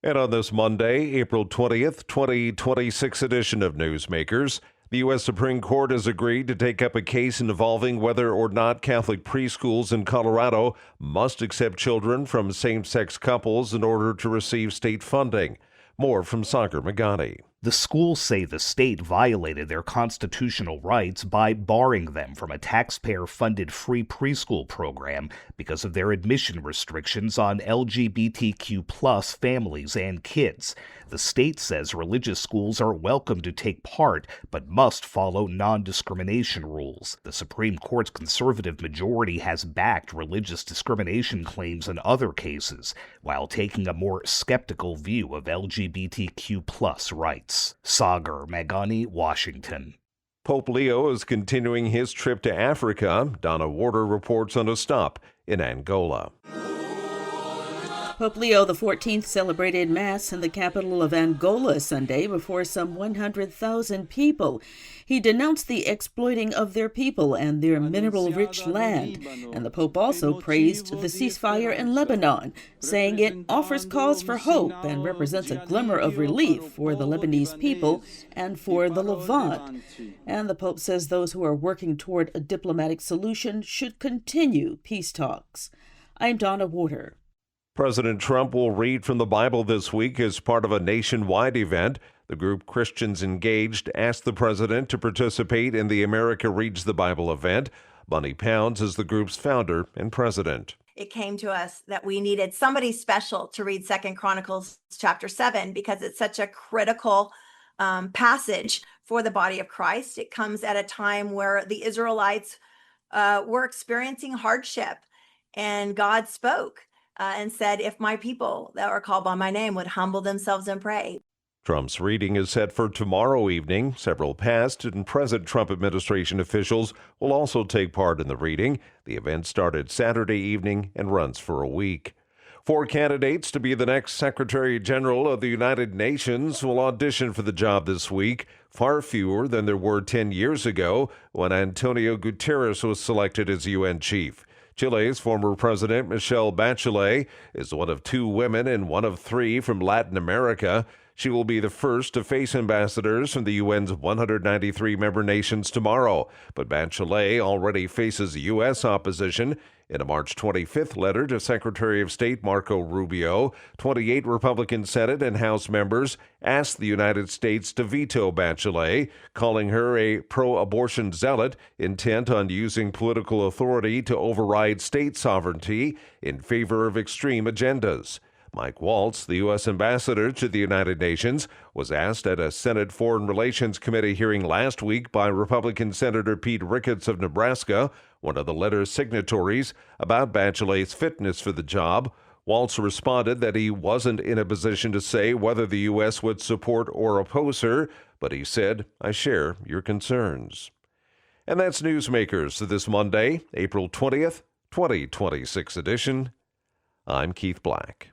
And on this Monday, April 20th, 2026 edition of Newsmakers, the U.S. Supreme Court has agreed to take up a case involving whether or not Catholic preschools in Colorado must accept children from same-sex couples in order to receive state funding. More from Sagar Magani. The schools say the state violated their constitutional rights by barring them from a taxpayer-funded free preschool program because of their admission restrictions on LGBTQ+ families and kids. The state says religious schools are welcome to take part, but must follow non-discrimination rules. The Supreme Court's conservative majority has backed religious discrimination claims in other cases, while taking a more skeptical view of LGBTQ+ rights. Sagar Magani, Washington. Pope Leo is continuing his trip to Africa. Donna Warder reports on a stop in Angola. Pope Leo XIV celebrated Mass in the capital of Angola Sunday before some 100,000 people. He denounced the exploiting of their people and their mineral-rich land. And the Pope also praised the ceasefire in Lebanon, saying it offers cause for hope and represents a glimmer of relief for the Lebanese people and for the Levant. And the Pope says those who are working toward a diplomatic solution should continue peace talks. I'm Donna Warder. President Trump will read from the Bible this week as part of a nationwide event. The group Christians Engaged asked the president to participate in the America Reads the Bible event. Bunny Pounds is the group's founder and president. It came to us that we needed somebody special to read 2 Chronicles chapter 7 because it's such a critical passage for the body of Christ. It comes at a time where the Israelites were experiencing hardship, and God spoke. And said, if my people that are called by my name would humble themselves and pray. Trump's reading is set for tomorrow evening. Several past and present Trump administration officials will also take part in the reading. The event started Saturday evening and runs for a week. 4 candidates to be the next Secretary General of the United Nations will audition for the job this week, far fewer than there were 10 years ago when Antonio Guterres was selected as UN chief. Chile's former president, Michelle Bachelet, is one of 2 women and one of 3 from Latin America. She will be the first to face ambassadors from the UN's 193 member nations tomorrow. But Bachelet already faces U.S. opposition. In a March 25th letter to Secretary of State Marco Rubio, 28 Republican Senate and House members asked the United States to veto Bachelet, calling her a pro-abortion zealot intent on using political authority to override state sovereignty in favor of extreme agendas. Mike Waltz, the U.S. ambassador to the United Nations, was asked at a Senate Foreign Relations Committee hearing last week by Republican Senator Pete Ricketts of Nebraska, one of the letter's signatories, about Bachelet's fitness for the job. Waltz responded that he wasn't in a position to say whether the U.S. would support or oppose her, but he said, I share your concerns. And that's Newsmakers this Monday, April 20th, 2026 edition. I'm Keith Black.